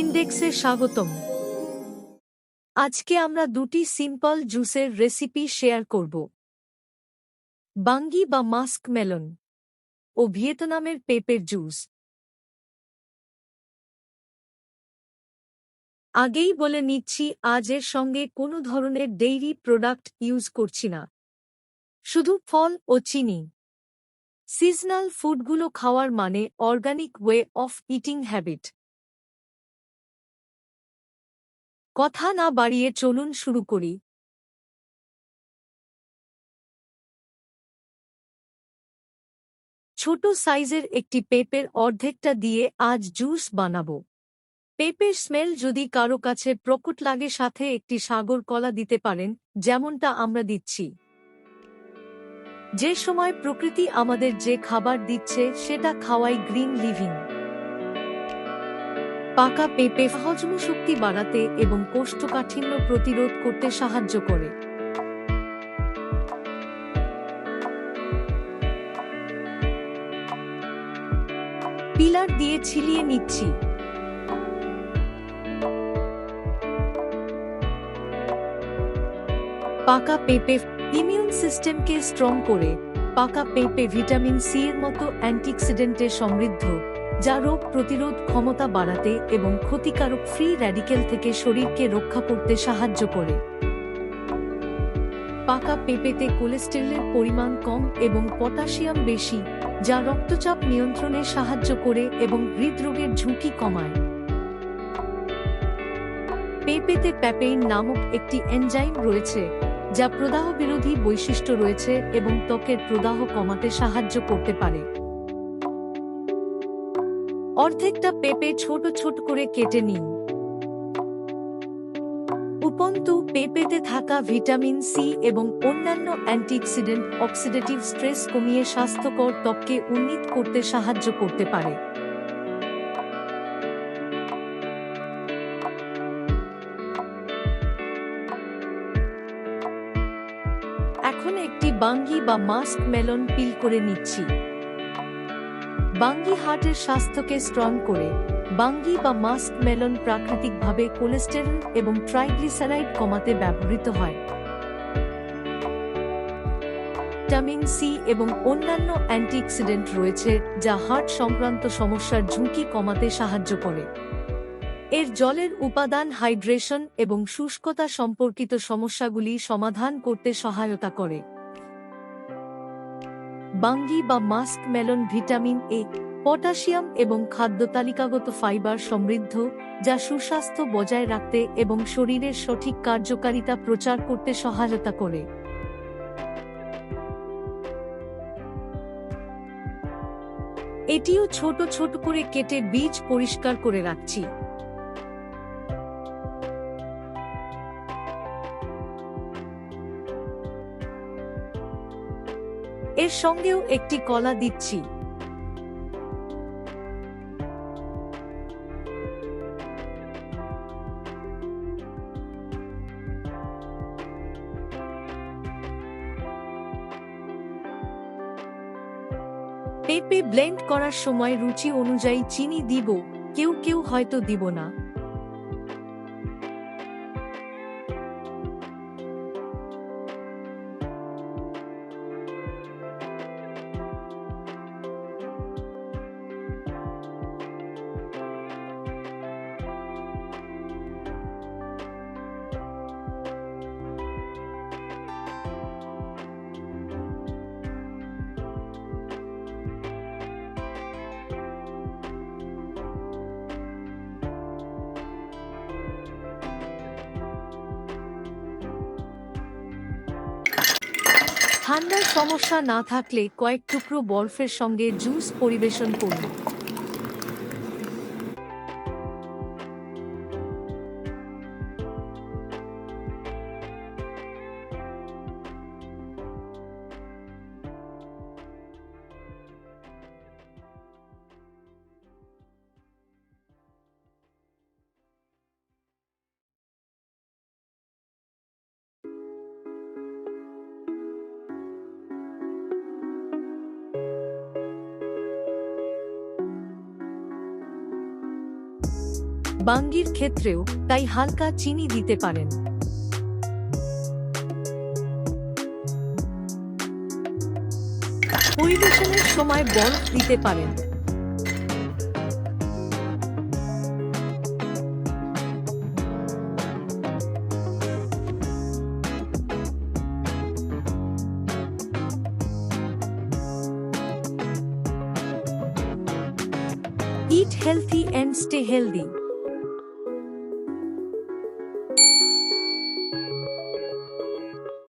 ইন্ডেক্সে স্বাগতম। আজকে আমরা দুটি সিম্পল জুসের রেসিপি শেয়ার করব। বাঙ্গি বা মাস্ক মেলন ও ভিয়েতনামের পেঁপের জুস। আগেই বলে নিচ্ছি, আজ এর সঙ্গে কোনো ধরনের ডেইরি প্রোডাক্ট ইউজ করছি না, শুধু ফল ও চিনি। সিজনাল ফুডগুলো খাওয়ার মানে organic way of eating habit. কথা না বাড়িয়ে চলুন শুরু করি। ছোট সাইজের একটি পেঁপের অর্ধেকটা দিয়ে আজ জুস বানাবো। পেঁপের স্মেল যদি কারো কাছে প্রকট লাগে, সাথে একটি সাগর কলা দিতে পারেন, যেমনটা আমরা দিচ্ছি। যে সময় প্রকৃতি আমাদের যে খাবার দিচ্ছে সেটা খাওয়াই গ্রিন লিভিং। পাকা পেঁপে হজম শক্তি বাড়াতে এবং কোষ্ঠকাঠিন্য প্রতিরোধ করতে সাহায্য করে। পিলার দিয়ে ছিলিয়ে নিচ্ছি। পাকা পেঁপে ইমিউন সিস্টেমকে স্ট্রং করে। পাকা পেঁপে ভিটামিন সি এর মতো অ্যান্টিঅক্সিডেন্টে সমৃদ্ধ, যা রোগ প্রতিরোধ ক্ষমতা বাড়াতে এবং ক্ষতিকারক ফ্রি র্যাডিক্যাল থেকে শরীরকে রক্ষা করতে সাহায্য করে। পাকা পেঁপেতে কোলেস্টেরলের পরিমাণ কম এবং পটাশিয়াম বেশি, যা রক্তচাপ নিয়ন্ত্রণে সাহায্য করে এবং হৃদরোগের ঝুঁকি কমায়। পেঁপেতে প্যাপেইন নামক একটি এনজাইম রয়েছে, যা প্রদাহ বিরোধী বৈশিষ্ট্য রয়েছে এবং ত্বকের প্রদাহ কমাতে সাহায্য করতে পারে। অর্ধেকটা পেঁপে ছোট ছোট করে কেটে নিন। উপরন্তু পেঁপেতে থাকা ভিটামিন সি এবং অন্যান্য অ্যান্টিঅক্সিডেন্ট অক্সিডেটিভ স্ট্রেস কমিয়ে স্বাস্থ্যকর ত্বককে উন্নীত করতে সাহায্য করতে পারে। এখন একটি বাঙ্গি বা মাস্ক মেলন পিল করে নিচ্ছি। বাঙ্গি হার্টের স্বাস্থ্যকে স্ট্রং করে। বাঙ্গি বা মাস্ক মেলন প্রাকৃতিকভাবে কোলেস্টেরল এবং ট্রাইগ্লিসারাইড কমাতে ব্যবহৃত হয়। ভিটামিন সি এবং অন্যান্য অ্যান্টিঅক্সিডেন্ট রয়েছে, যা হার্ট সংক্রান্ত সমস্যার ঝুঁকি কমাতে সাহায্য করে। এর জলের উপাদান হাইড্রেশন এবং শুষ্কতা সম্পর্কিত সমস্যাগুলি সমাধান করতে সহায়তা করে। বাঙ্গি বা musk melon vitamin A, potassium এবং খাদ্যতালিকাগত ফাইবার সমৃদ্ধ, যা সুস্বাস্থ্য বজায় রাখতে এবং শরীরের সঠিক কার্যকারিতা প্রচার করতে সহায়তা করে। এটিও ছোট ছোট করে কেটে বীজ পরিষ্কার করে রাখছি। এর সঙ্গেও একটি কলা দিচ্ছি। পেঁপে ব্লেন্ড করার সময় রুচি অনুযায়ী চিনি দিব, কেউ কেউ হয়তো দিব না। ঠান্ডার সমস্যা না থাকলে কয়েক টুকরো বরফের সঙ্গে জুস পরিবেশন করুন। বাঙ্গির ক্ষেত্রেও তাই হালকা চিনি দিতে পারেন। পরিবেশনের সময় বরফ দিতে পারেন। Eat healthy and stay healthy.